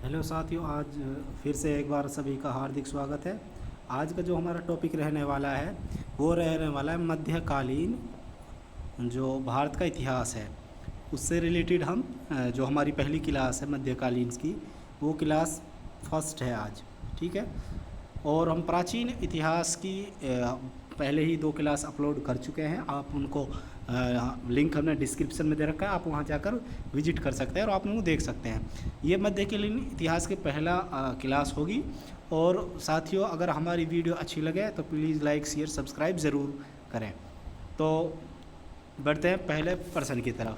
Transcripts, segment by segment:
Hello साथियों, आज फिर से एक बार सभी का हार्दिक स्वागत है। आज का जो हमारा टॉपिक रहने वाला है वो रहने वाला है मध्यकालीन जो भारत का इतिहास है उससे रिलेटेड। हम जो हमारी पहली क्लास है मध्यकालीन की, वो क्लास फर्स्ट है आज, ठीक है। और हम प्राचीन इतिहास की पहले ही 2 क्लास अपलोड कर चुके हैं। आप उनको लिंक हमने डिस्क्रिप्शन में दे रखा है, आप वहां जाकर विजिट कर सकते हैं और आप उनको देख सकते हैं। ये मध्यकालीन इतिहास के पहला क्लास होगी। और साथियों, अगर हमारी वीडियो अच्छी लगे तो प्लीज़ लाइक शेयर सब्सक्राइब ज़रूर करें। तो बढ़ते हैं पहले प्रश्न की तरफ।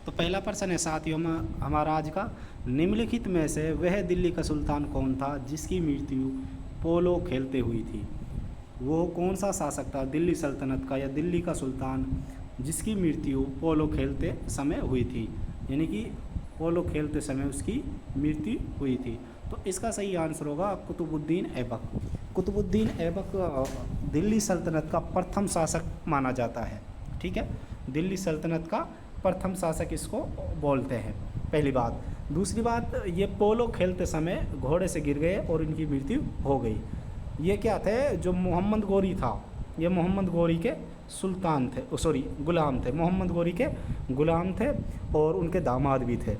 तो पहला प्रश्न है साथियों में हमारा आज का, निम्नलिखित में से वह दिल्ली का सुल्तान कौन था जिसकी मृत्यु पोलो खेलते हुई थी। वो कौन सा शासक था दिल्ली सल्तनत का या दिल्ली का सुल्तान जिसकी मृत्यु पोलो खेलते समय हुई थी, यानी कि पोलो खेलते समय उसकी मृत्यु हुई थी। तो इसका सही आंसर होगा कुतुबुद्दीन ऐबक। कुतुबुद्दीन ऐबक दिल्ली सल्तनत का प्रथम शासक माना जाता है, ठीक है। दिल्ली सल्तनत का प्रथम शासक इसको बोलते हैं, पहली बात। दूसरी बात, ये पोलो खेलते समय घोड़े से गिर गए और इनकी मृत्यु हो गई। ये क्या थे, जो मोहम्मद गोरी था, ये मोहम्मद गोरी के सुल्तान थे, सॉरी गुलाम थे, मोहम्मद गोरी के गुलाम थे और उनके दामाद भी थे।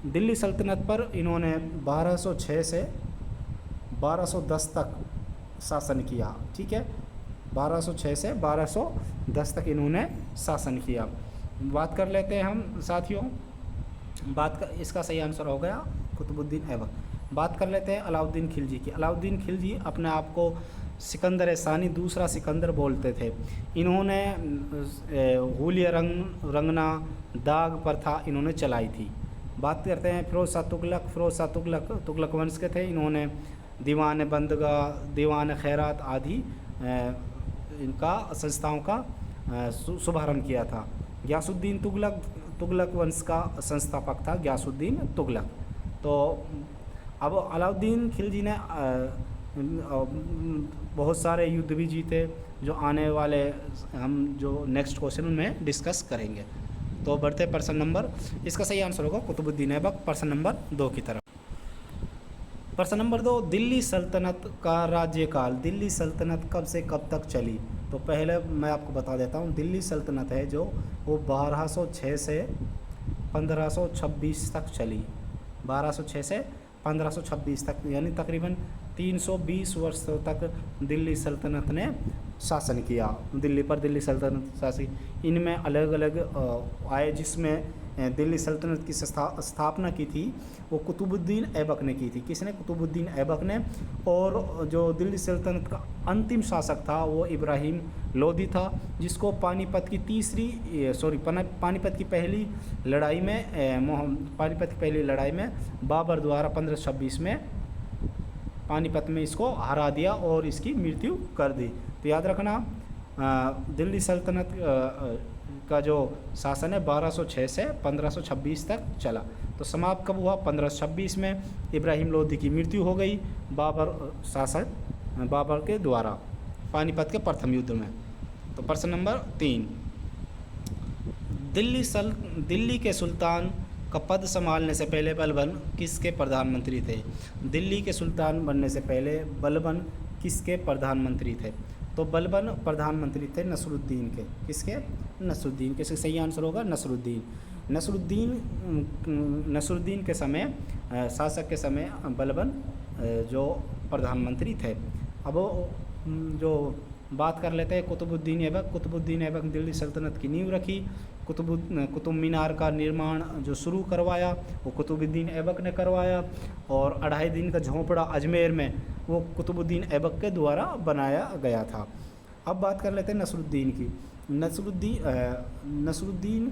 दिल्ली सल्तनत पर इन्होंने 1206 से 1210 तक शासन किया, ठीक है। 1206 से 1210 तक इन्होंने शासन किया। बात कर लेते हैं हम साथियों, इसका सही आंसर हो गया कुतुबुद्दीन ऐबक। बात कर लेते हैं अलाउद्दीन खिलजी की। अलाउद्दीन खिलजी अपने आप को सिकंदर सानी, दूसरा सिकंदर बोलते थे। इन्होंने हुलिया रंगना दाग प्रथा इन्होंने चलाई थी। बात करते हैं फिरोज शाह तुगलक। फिरोज शाह तुगलक वंश के थे। इन्होंने दीवान बंदगाह, दीवान खैरात आदि इनका संस्थाओं का शुभारंभ किया था। गयासुद्दीन तुगलक वंश का संस्थापक था गयासुद्दीन तुगलक। तो अब अलाउद्दीन खिलजी ने बहुत सारे युद्ध भी जीते, जो आने वाले हम जो नेक्स्ट क्वेश्चन में डिस्कस करेंगे। तो बढ़ते प्रश्न नंबर, इसका सही आंसर होगा कुतुबुद्दीन ऐबक, प्रश्न नंबर 2 की तरफ। प्रश्न नंबर 2, दिल्ली सल्तनत का राज्यकाल, दिल्ली सल्तनत कब से कब तक चली। तो पहले मैं आपको बता देता हूँ, दिल्ली सल्तनत है जो वो 1206 से 1526 तक चली। 1206 से 1526 तक, यानी तकरीबन 320 वर्षों तक दिल्ली सल्तनत ने शासन किया। दिल्ली पर दिल्ली सल्तनत शासन, इनमें अलग अलग आए, जिसमें दिल्ली सल्तनत की स्थापना की थी वो कुतुबुद्दीन ऐबक ने की थी। किसने? कुतुबुद्दीन ऐबक ने। और जो दिल्ली सल्तनत का अंतिम शासक था वो इब्राहिम लोदी था, जिसको पानीपत की पहली लड़ाई में बाबर द्वारा 1526 में पानीपत में इसको हरा दिया और इसकी मृत्यु कर दी। तो याद रखना, दिल्ली सल्तनत का जो शासन है 1206 से 1526 तक चला। तो समाप्त कब हुआ? 1526 में इब्राहिम लोदी की मृत्यु हो गई बाबर के द्वारा पानीपत के प्रथम युद्ध में। तो प्रश्न नंबर 3, दिल्ली के सुल्तान का पद संभालने से पहले बलबन किसके प्रधानमंत्री थे? दिल्ली के सुल्तान बनने से पहले बलबन किसके प्रधानमंत्री थे? तो बलबन प्रधानमंत्री थे नसरुद्दीन के। किसके? नसरुद्दीन के। सही आंसर होगा नसरुद्दीन। नसरुद्दीन के समय, शासक के समय बलबन जो प्रधानमंत्री थे। अब जो बात कर लेते हैं कुतुबुद्दीन ऐबक। कुतुबुद्दीन ऐबक दिल्ली सल्तनत की नींव रखी। कुतुब मीनार का निर्माण जो शुरू करवाया वो कुतुबुद्दीन ऐबक ने करवाया। और 2.5 दिन का झोंपड़ा अजमेर में वो कुतुबुद्दीन ऐबक के द्वारा बनाया गया था। अब बात कर लेते हैं नसरुद्दीन की। नसरुद्दीन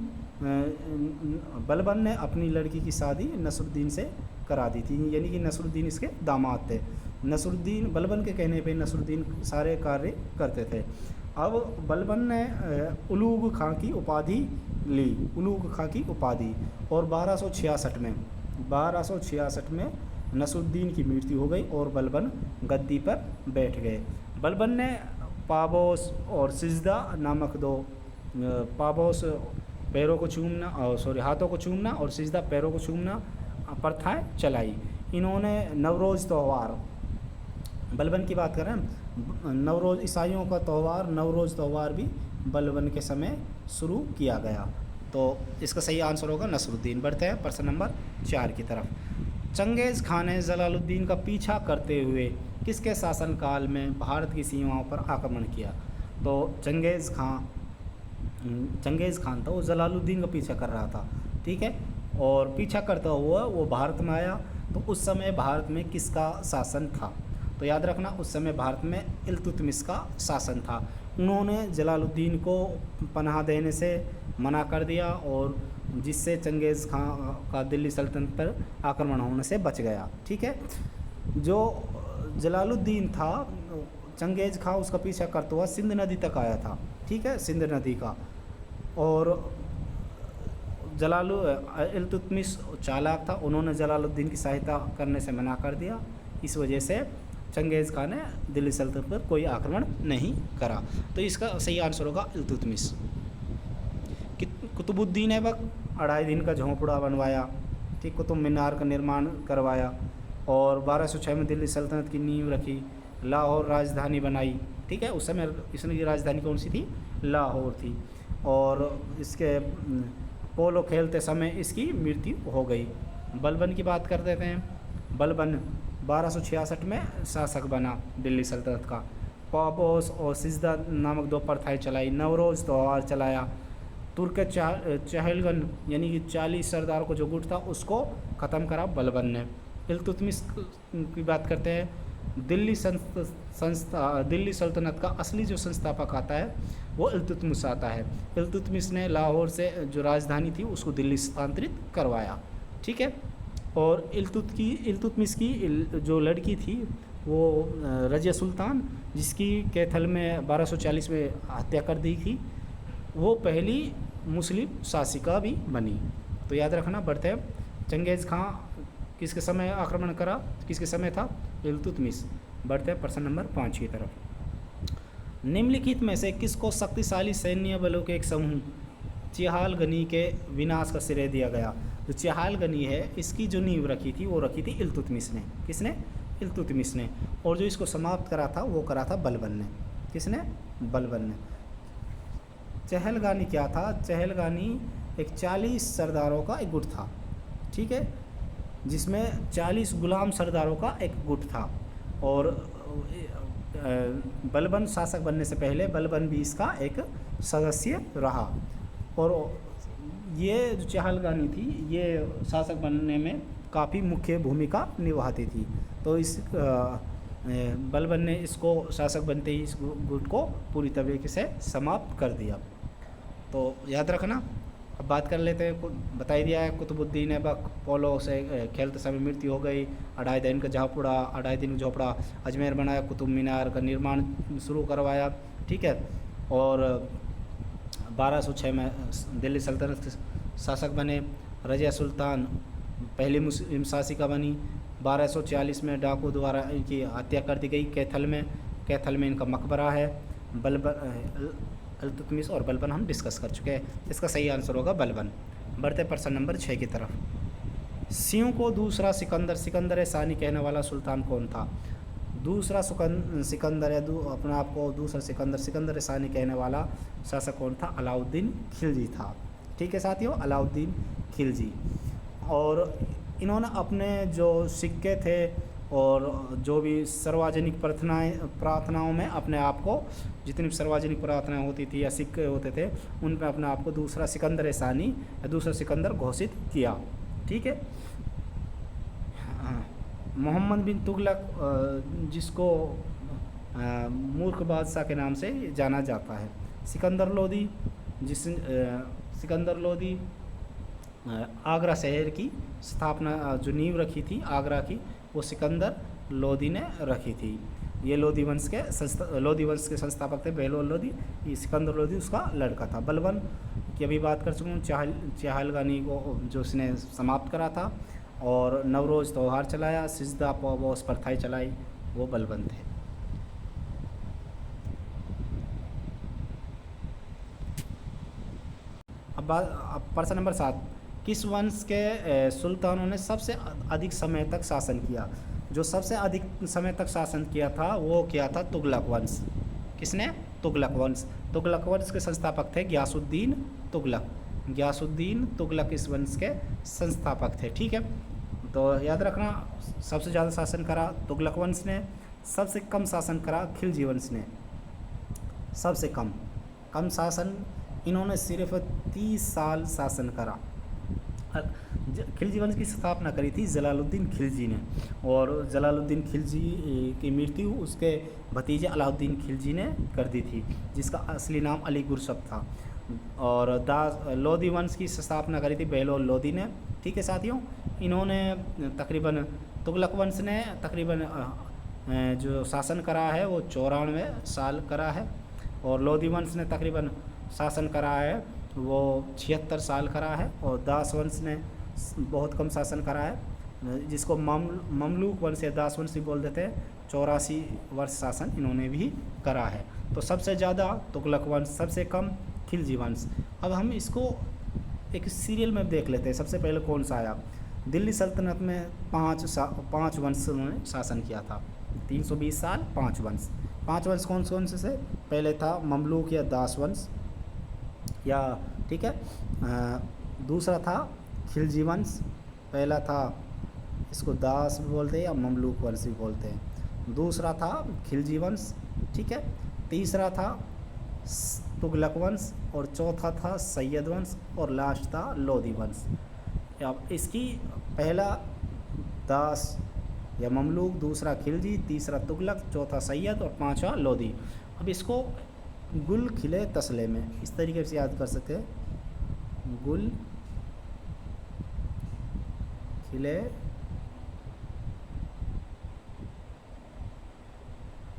बलबन ने अपनी लड़की की शादी नसरुद्दीन से करा दी थी, यानी कि नसरुद्दीन इसके दामाद थे। बलबन के कहने पे नसरुद्दीन सारे कार्य करते थे। अब बलबन ने उलूग खां की उपाधि ली, उलूग खां की उपाधि। और 1266 में नसरुद्दीन की मृत्यु हो गई और बलबन गद्दी पर बैठ गए। बलबन ने पाबोस और सिजदा नामक 2, पाबोस पैरों को चूमना और हाथों को चूमना और सिजदा पैरों को चूमना प्रथाएं चलाई। इन्होंने नवरोज़ त्यौहार, बलबन की बात कर रहे हैं, नवरोज़ ईसाइयों का त्यौहार नवरोज़ त्यौहार भी बलबन के समय शुरू किया गया। तो इसका सही आंसर होगा नसरुद्दीन। बढ़ते हैं प्रश्न नंबर 4 की तरफ। चंगेज़ खान ने जलालुद्दीन का पीछा करते हुए किसके शासनकाल में भारत की सीमाओं पर आक्रमण किया? तो चंगेज़ खान था, वो जलालुद्दीन का पीछा कर रहा था, ठीक है, और पीछा करता हुआ वो भारत में आया। तो उस समय भारत में किसका शासन था? तो याद रखना, उस समय भारत में इल्तुतमिश का शासन था। उन्होंने जलालुद्दीन को पनाह देने से मना कर दिया और जिससे चंगेज़ खां का दिल्ली सल्तनत पर आक्रमण होने से बच गया, ठीक है। जो जलालुद्दीन था, चंगेज़ खां उसका पीछा करता हुआ सिंध नदी तक आया था, ठीक है, सिंध नदी का। और इल्तुतमिश चालाक था, उन्होंने जलालुद्दीन की सहायता करने से मना कर दिया। इस वजह से चंगेज़ खान ने दिल्ली सल्तनत पर कोई आक्रमण नहीं करा। तो इसका सही आंसर होगा इल्तुतमिश। कुतुबुद्दीन ऐबक 2.5 दिन का झोंपड़ा बनवाया, ठीक, कुतुब मीनार का निर्माण करवाया और 1206 में दिल्ली सल्तनत की नींव रखी, लाहौर राजधानी बनाई, ठीक है। उस समय इसकी राजधानी कौन सी थी? लाहौर थी। और इसके पोलो खेलते समय इसकी मृत्यु हो गई। बलबन की बात कर देते हैं। बलबन 1266 में शासक बना दिल्ली सल्तनत का। पापोस और सिजदा नामक 2 प्रथाएं चलाई, नवरोज़ त्यौहार चलाया, तुर्क चहलगन यानी कि 40 सरदारों को जो गुट था उसको ख़त्म करा बलबन ने। इल्तुतमिश की बात करते हैं। दिल्ली सल्तनत का असली जो संस्थापक आता है वो इल्तुतमिश आता है। इल्तुतमिश ने लाहौर से जो राजधानी थी उसको दिल्ली स्थानांतरित करवाया, ठीक है। और इल्तुतमिश की जो लड़की थी वो रज़िया सुल्तान, जिसकी कैथल में 1240 में हत्या कर दी थी, वो पहली मुस्लिम शासिका भी बनी। तो याद रखना। बढ़ते हैं। चंगेज़ खां किसके समय आक्रमण करा, किसके समय था? इल्तुतमिश। बढ़ते हैं प्रश्न नंबर 5 की तरफ। निम्नलिखित में से किसको शक्तिशाली सैन्य बलों के एक समूह चेहालगनी के विनाश का श्रेय दिया गया? जो चेहालगनी है इसकी जो नींव रखी थी वो रखी थी इल्तुतमिश ने। किसने? इल्तुतमिश ने। और जो इसको समाप्त करा था वो करा था बलबन ने। किसने? बलबन ने। चहलगानी क्या था? चहलगानी एक 40 सरदारों का एक गुट था, ठीक है, जिसमें 40 गुलाम सरदारों का एक गुट था। और बलबन शासक बनने से पहले बलबन भी इसका एक सदस्य रहा। और ये जो चहलगानी थी ये शासक बनने में काफ़ी मुख्य भूमिका निभाती थी। तो इस बलबन ने इसको शासक बनते ही इस गुट को पूरी तरीके से समाप्त कर दिया। तो याद रखना। अब बात कर लेते हैं। बता ही दिया है कुतुबुद्दीन ऐबक पोलो से खेलते समय मृत्यु हो गई। 2.5 दिन का झोपड़ा अजमेर बनाया, कुतुब मीनार का निर्माण शुरू करवाया, ठीक है। और 1206 में दिल्ली सल्तनत के शासक बने। रज़िया सुल्तान पहली मुस्लिम शासिका बनी। 1240 में डाकू द्वारा इनकी हत्या कर दी गई कैथल में इनका मकबरा है। बलबन, इल्तुतमिश और बलबन हम डिस्कस कर चुके हैं। इसका सही आंसर होगा बलबन। बढ़ते प्रश्न नंबर 6 की तरफ। सियों को दूसरा सिकंदर सानी कहने वाला सुल्तान कौन था? दूसरा सिकंदर अपने आप को दूसरा सिकंदर सानी कहने वाला शासक कौन था? अलाउद्दीन खिलजी था, ठीक है साथियों, अलाउद्दीन खिलजी। और इन्होंने अपने जो सिक्के थे और जो भी सार्वजनिक प्रार्थनाओं में अपने आप को, जितनी भी सार्वजनिक प्रार्थनाएं होती थी या सिक्के होते थे, उन पर अपने आप को दूसरा सिकंदर सानी या दूसरा सिकंदर घोषित किया, ठीक है। मोहम्मद बिन तुगलक, जिसको मूर्ख बादशाह के नाम से जाना जाता है। सिकंदर लोदी आगरा शहर की स्थापना, जो नींव रखी थी आगरा की, वो सिकंदर लोदी ने रखी थी। ये लोदी वंश के संस्थापक थे बेहलोल लोदी। ये सिकंदर लोदी उसका लड़का था। बलबन की अभी बात कर चुका हूँ। चहलगानी को जो उसने समाप्त करा था और नवरोज़ त्यौहार चलाया, सिजदा पौबोस प्रथाएं चलाई, वो बलबन थे। अब अब प्रश्न नंबर 7, किस वंश के सुल्तानों ने सबसे अधिक समय तक शासन किया? जो सबसे अधिक समय तक शासन किया था वो क्या था? तुगलक वंश। किसने? तुगलक वंश। तुगलक वंश के संस्थापक थे गयासुद्दीन तुगलक। गयासुद्दीन तुगलक इस वंश के संस्थापक थे। ठीक है, तो याद रखना, सबसे ज़्यादा शासन करा तुगलक वंश ने, सबसे कम शासन करा खिलजी वंश ने। सबसे कम शासन इन्होंने सिर्फ 30 साल शासन करा। खिलजी वंश की स्थापना करी थी जलालुद्दीन खिलजी ने, और जलालुद्दीन खिलजी की मृत्यु उसके भतीजे अलाउद्दीन खिलजी ने कर दी थी, जिसका असली नाम अली गुरशब था। और लोधी वंश की स्थापना करी थी बहलोल लोधी ने। ठीक है साथियों, इन्होंने तकरीबन तुगलक वंश ने तकरीबन जो शासन करा है वो 94 साल करा है, और लोधी वंश ने तकरीबन शासन करा है वो 76 साल करा है, और दास वंश ने बहुत कम शासन करा है, जिसको ममलूक वंश या दास वंश भी बोल देते हैं। 84 वर्ष शासन इन्होंने भी करा है। तो सबसे ज़्यादा तुगलक वंश, सबसे कम खिलजी वंश। अब हम इसको एक सीरियल में देख लेते हैं। सबसे पहले कौन सा आया? दिल्ली सल्तनत में 5 वंश उन्होंने शासन किया था। 320 साल 5 वंश। 5 वंश कौन से? पहले था ममलूक या दास वंश, या ठीक है, दूसरा था खिलजी वंश। पहला था, इसको दास भी बोलते हैं या ममलूक वंश भी बोलते हैं। दूसरा था खिलजी वंश, ठीक है। तीसरा था तुगलक वंश, और चौथा था सैयद वंश, और लास्ट था लोधी वंश। अब इसकी पहला दास या ममलूक, दूसरा खिलजी, तीसरा तुगलक, चौथा सैयद और पांचवा लोधी। अब इसको गुल खिले तसले में इस तरीके से याद कर सकते हैं। गुल खिले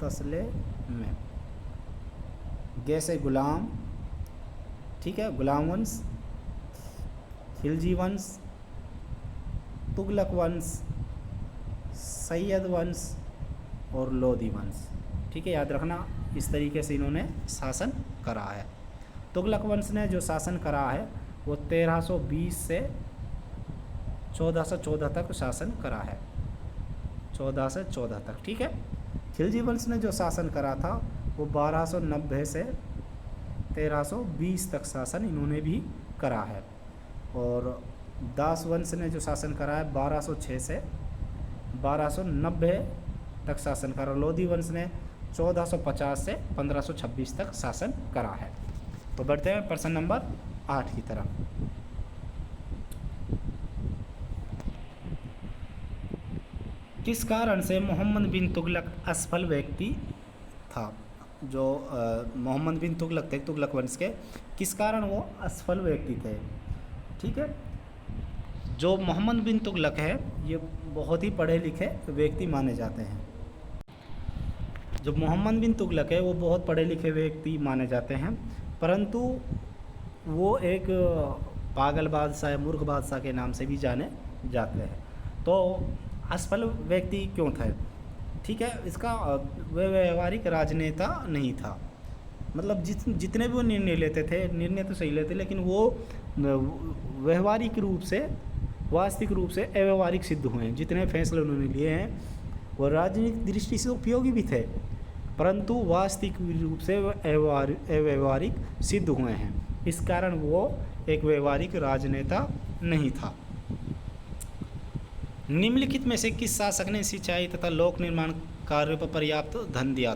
तसले में। जैसे गुलाम, ठीक है, गुलाम वंश, खिलजी वंश, तुगलक वंश, सैयद वंश और लोधी वंश। ठीक है, याद रखना, इस तरीके से इन्होंने शासन करा है। तुगलक वंश ने जो शासन करा है वो 1320 से 1414 तक शासन करा है। 14 से 14 तक, ठीक है। खिलजी वंश ने जो शासन करा था वो 1290 से 1320 तक शासन इन्होंने भी करा है। और दास वंश ने जो शासन करा है 1206 से 1290 तक शासन करा। लोधी वंश ने 1450 से 1526 तक शासन करा है। तो बढ़ते हैं प्रश्न नंबर 8 की तरफ। किस कारण से मोहम्मद बिन तुगलक असफल व्यक्ति था? जो मोहम्मद बिन तुगलक थे तुगलक वंश के, किस कारण वो असफल व्यक्ति थे? ठीक है, जो मोहम्मद बिन तुगलक है ये बहुत ही पढ़े लिखे व्यक्ति माने जाते हैं। जो मोहम्मद बिन तुगलक है वो बहुत पढ़े लिखे व्यक्ति माने जाते हैं, परंतु वो एक पागल बादशाह या मूर्ख बादशाह के नाम से भी जाने जाते हैं। तो असफल व्यक्ति क्यों थे? ठीक है, इसका वह व्यवहारिक राजनेता नहीं था। मतलब जितने भी वो निर्णय लेते थे, निर्णय तो सही लेते, लेकिन वो व्यवहारिक रूप से, वास्तविक रूप से अव्यवहारिक सिद्ध हुए हैं। जितने फैसले उन्होंने लिए हैं वो राजनीतिक दृष्टि से उपयोगी भी थे, परंतु वास्तविक रूप से अव्यवहारिक सिद्ध हुए हैं। इस कारण वो एक व्यवहारिक राजनेता नहीं था। निम्नलिखित में से किस शासक ने सिंचाई तथा लोक निर्माण कार्यों पर पर्याप्त ध्यान दिया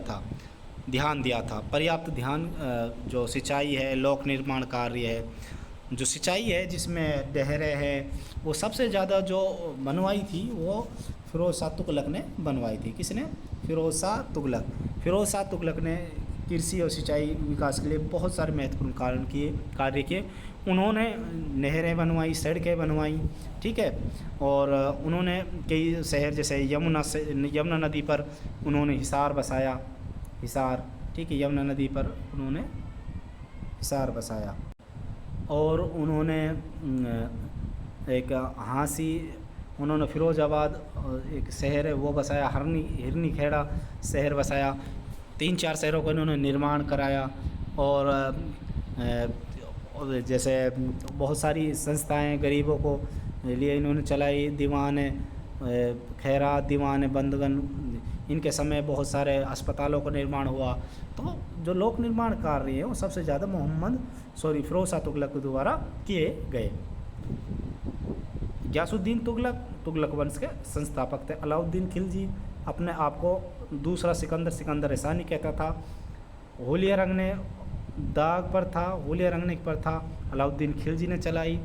था? पर्याप्त ध्यान, जो सिंचाई है, लोक निर्माण कार्य है, जो सिंचाई है जिसमें नहरें हैं, वो सबसे ज़्यादा जो बनवाई थी वो फिरोज शाह तुगलक ने बनवाई थी। किसने? फिरोज शाह तुगलक। फिरोज शाह तुगलक ने कृषि और सिंचाई विकास के लिए बहुत सारे महत्वपूर्ण कार्य किए। उन्होंने नहरें बनवाई, सड़कें बनवाई, ठीक है, और उन्होंने कई शहर जैसे यमुना नदी पर उन्होंने हिसार बसाया। हिसार, ठीक है, यमुना नदी पर उन्होंने हिसार बसाया। और उन्होंने एक हाँसी, उन्होंने फिरोजाबाद एक शहर है वो बसाया, हिरनी खेड़ा शहर बसाया। 3-4 शहरों का इन्होंने निर्माण कराया। और जैसे बहुत सारी संस्थाएं गरीबों को लिए इन्होंने चलाई, दीवान खैरात, दीवान बंदगन, इनके समय बहुत सारे अस्पतालों का निर्माण हुआ। तो जो लोक निर्माण कार्य हैं वो सबसे ज़्यादा फिरोज शाह तुगलक के द्वारा किए गए। गयासुद्दीन तुगलक तुगलक वंश के संस्थापक थे। अलाउद्दीन खिलजी अपने आप को दूसरा सिकंदर ऐसा नहीं कहता था। होलिया रंगने दाग पर था, होलिया रंगने की प्रथा अलाउद्दीन खिलजी ने चलाई।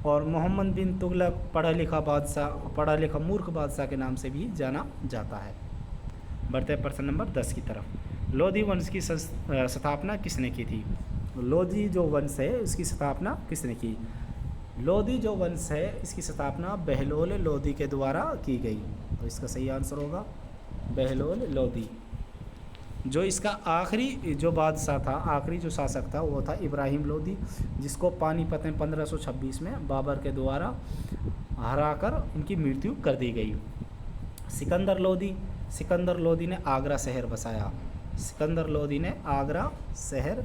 और मोहम्मद बिन तुगलक पढ़ा लिखा मूर्ख बादशाह के नाम से भी जाना जाता है। बढ़ते हैं प्रश्न नंबर 10 की तरफ। लोधी वंश की स्थापना किसने की थी? लोधी जो वंश है इसकी स्थापना किसने की? लोधी जो वंश है इसकी स्थापना बहलोल लोधी के द्वारा की गई। और इसका सही आंसर होगा बहलोल लोधी। जो इसका आखिरी जो बादशाह था, आखिरी जो शासक था वो था इब्राहिम लोधी, जिसको पानीपत में 1526 में बाबर के द्वारा हराकर इनकी मृत्यु कर दी गई। सिकंदर लोधी ने आगरा शहर बसाया। सिकंदर लोधी ने आगरा शहर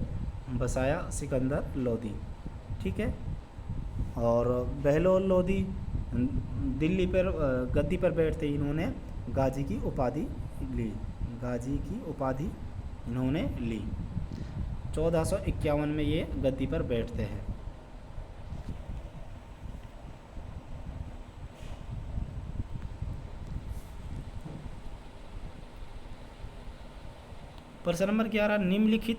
बसाया, सिकंदर लोधी। ठीक है। और बहलोल लोधी दिल्ली पर गद्दी पर बैठते इन्होंने गाजी की उपाधि ली। गाजी की उपाधि इन्होंने ली। 1451 में ये गद्दी पर बैठते हैं। प्रश्न नंबर 11। निम्नलिखित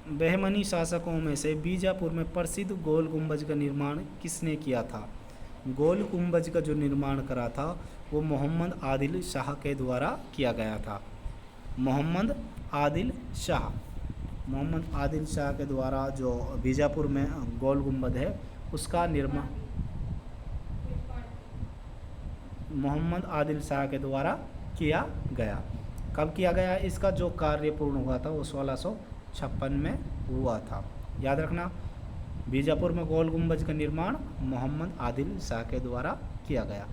बहमनी शासकों में से बीजापुर में प्रसिद्ध गोल गुंबज का निर्माण किसने किया था? गोल गुंबज का जो निर्माण करा था वो मोहम्मद आदिल शाह के द्वारा किया गया था। मोहम्मद आदिल शाह के द्वारा जो बीजापुर में गोल गुंबद है उसका निर्माण मोहम्मद आदिल शाह के द्वारा किया गया। कब किया गया? इसका जो कार्य पूर्ण हुआ था वो 1656 में हुआ था। याद रखना, बीजापुर में गोल गुंबज का निर्माण मोहम्मद आदिल शाह के द्वारा किया गया।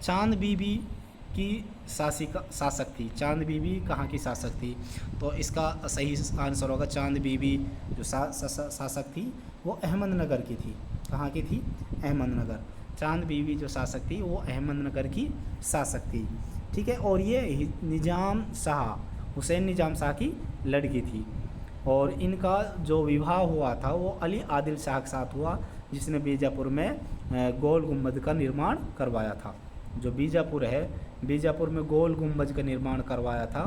चांद बीबी की शासक थी। चांद बीबी कहाँ की शासक थी? तो इसका सही आंसर होगा चांद बीबी जो शासक थी वो अहमदनगर की थी। कहाँ की थी? अहमदनगर। चांद बीबी जो शासक थी वो अहमदनगर की शासक थी। ठीक है। और ये हुसैन निजाम शाह की लड़की थी। और इनका जो विवाह हुआ था वो अली आदिल शाह के साथ हुआ, जिसने बीजापुर में गोल गुंबद का निर्माण करवाया था। जो बीजापुर है, बीजापुर में गोल गुंबज का निर्माण करवाया था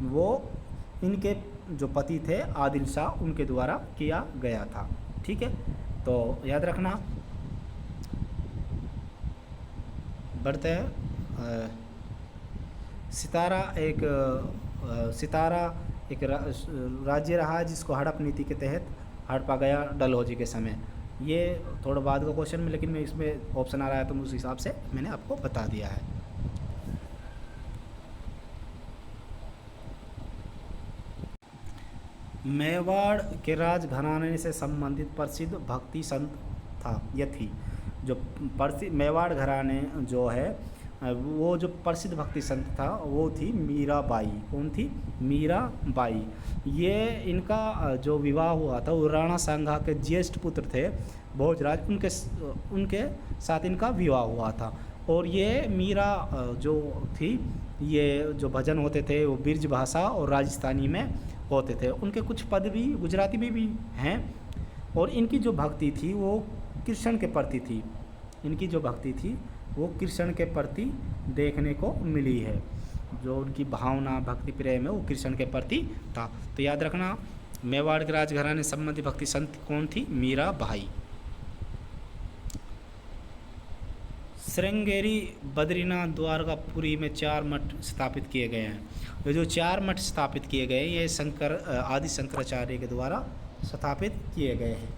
वो इनके जो पति थे आदिल शाह, उनके द्वारा किया गया था। ठीक है। तो याद रखना। बढ़ते हैं। सितारा एक राज्य रहा जिसको हड़प नीति के तहत हड़पा गया डलहौजी के समय। ये थोड़ा बाद का क्वेश्चन में, लेकिन मैं इसमें ऑप्शन आ रहा है तो उस हिसाब से मैंने आपको बता दिया है। मेवाड़ के राजघराने से संबंधित प्रसिद्ध भक्ति संत था या थी। जो प्रसिद्ध मेवाड़ घराने जो है वो जो प्रसिद्ध भक्ति संत था वो थी मीराबाई। कौन थी? मीराबाई। ये इनका जो विवाह हुआ था वो राणा सांगा के ज्येष्ठ पुत्र थे भोजराज, उनके साथ इनका विवाह हुआ था। और ये मीरा जो थी, ये जो भजन होते थे वो बिरज भाषा और राजस्थानी में होते थे। उनके कुछ पद भी गुजराती में भी हैं। और इनकी जो भक्ति थी वो कृष्ण के प्रति थी। इनकी जो भक्ति थी वो कृष्ण के प्रति देखने को मिली है। जो उनकी भावना भक्ति प्रेम है वो कृष्ण के प्रति था। तो याद रखना, मेवाड़ के राजघराने संबंधी भक्ति संत कौन थी? मीराबाई। श्रृंगेरी, बद्रीनाथ, द्वारकापुरी में 4 मठ स्थापित किए गए हैं। ये जो 4 मठ स्थापित किए गए ये आदि शंकराचार्य के द्वारा स्थापित किए गए हैं।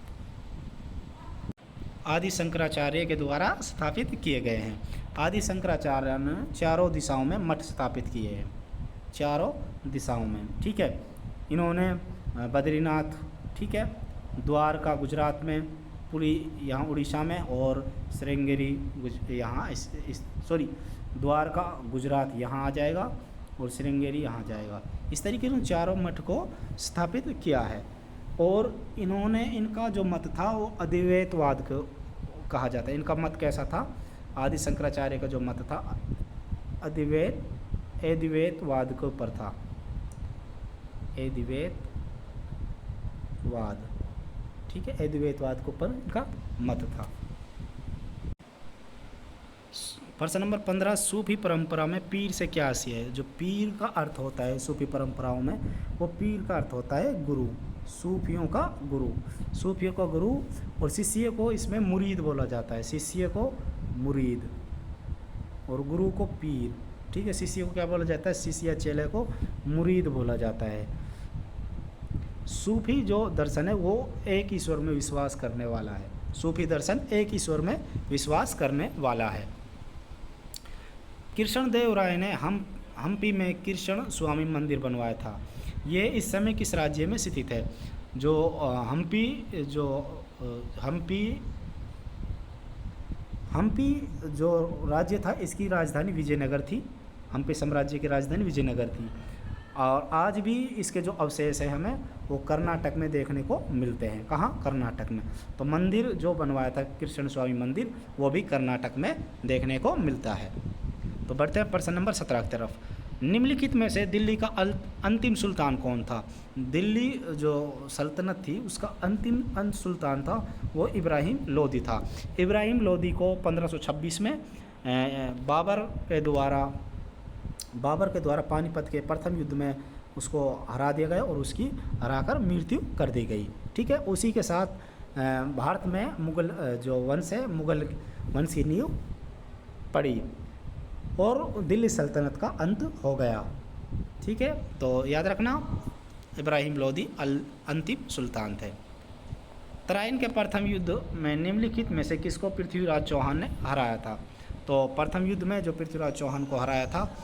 आदि शंकराचार्य के द्वारा स्थापित किए गए हैं। आदि शंकराचार्य ने चारों दिशाओं में मठ स्थापित किए हैं। चारों दिशाओं में। ठीक है। इन्होंने बद्रीनाथ, ठीक है, द्वारका गुजरात में, पुरी यहाँ उड़ीसा में, और श्रृंगेरी यहाँ द्वारका गुजरात यहाँ आ जाएगा और श्रृंगेरी यहाँ जाएगा। इस तरीके से चारों मठ को स्थापित किया है। और इन्होंने, इनका जो मत था वो अद्वैतवाद को कहा जाता है। इनका मत कैसा था? आदि शंकराचार्य का जो मत था अद्वैतवाद के ऊपर था, अद्वैतवाद, ठीक है, अद्वैतवाद के ऊपर इनका मत था। प्रश्न नंबर 15, सूफी परंपरा में पीर से क्या आशय है? जो पीर का अर्थ होता है सूफी परंपराओं में, वो पीर का अर्थ होता है गुरु, सूफियों का गुरु, सूफियों का गुरु। और शिष्य को इसमें मुरीद बोला जाता है, शिष्य को मुरीद और गुरु को पीर, ठीक है। शिष्य को क्या बोला जाता है? शिष्य या चेले को मुरीद बोला जाता है। सूफी जो दर्शन है वो एक ईश्वर में विश्वास करने वाला है, सूफी दर्शन एक ईश्वर में विश्वास करने वाला है। कृष्ण देव राय ने हम्पी में कृष्ण स्वामी मंदिर बनवाया था। ये इस समय किस राज्य में स्थित है? जो हम्पी जो राज्य था, इसकी राजधानी विजयनगर थी। हम्पी साम्राज्य की राजधानी विजयनगर थी। और आज भी इसके जो अवशेष हैं हमें वो कर्नाटक में देखने को मिलते हैं। कहाँ? कर्नाटक में। तो मंदिर जो बनवाया था कृष्ण स्वामी मंदिर, वो भी कर्नाटक में देखने को मिलता है। तो बढ़ते हैं प्रश्न नंबर 17 की तरफ। निम्नलिखित में से दिल्ली का अंतिम सुल्तान कौन था? दिल्ली जो सल्तनत थी उसका अंतिम सुल्तान था वो इब्राहिम लोदी था। इब्राहिम लोदी को 1526 में बाबर के द्वारा पानीपत के प्रथम युद्ध में उसको हरा दिया गया और उसकी हराकर मृत्यु कर दी गई, ठीक है। उसी के साथ भारत में मुगल जो वंश है, मुगल वंश की नींव पड़ी और दिल्ली सल्तनत का अंत हो गया, ठीक है। तो याद रखना इब्राहिम लोदी अंतिम सुल्तान थे। तराइन के प्रथम युद्ध में निम्नलिखित में से किसको पृथ्वीराज चौहान ने हराया था? तो प्रथम युद्ध में जो पृथ्वीराज चौहान को हराया था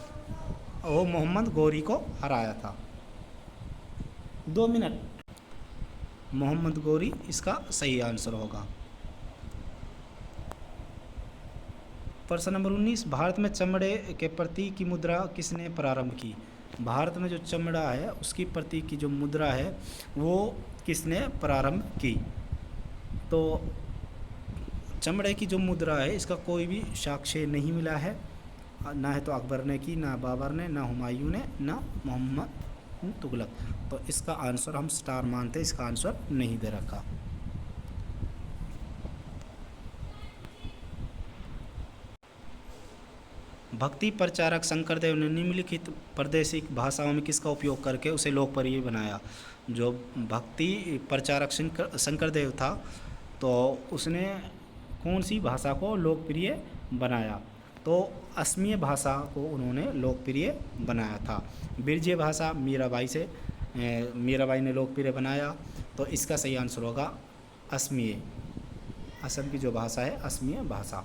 वो मोहम्मद गौरी को हराया था। 2 मिनट। मोहम्मद गौरी इसका सही आंसर होगा। प्रश्न नंबर 19, भारत में चमड़े के प्रतीक की मुद्रा किसने प्रारंभ की? भारत में जो चमड़ा है उसकी प्रतीक की जो मुद्रा है वो किसने प्रारंभ की? तो चमड़े की जो मुद्रा है इसका कोई भी साक्ष्य नहीं मिला है, ना है तो अकबर ने की, ना बाबर ने, ना हुमायूं ने, ना मोहम्मद तुगलक। तो इसका आंसर हम स्टार मानते हैं, इसका आंसर नहीं दे रखा। भक्ति प्रचारक शंकरदेव ने निम्नलिखित प्रादेशिक भाषाओं में किसका उपयोग करके उसे लोकप्रिय बनाया? जो भक्ति प्रचारक शंकरदेव था तो उसने कौन सी भाषा को लोकप्रिय बनाया? तो असमिया भाषा को उन्होंने लोकप्रिय बनाया था। बिरजे भाषा मीराबाई ने लोकप्रिय बनाया। तो इसका सही आंसर होगा असमिया। असम की जो भाषा है असमिया भाषा।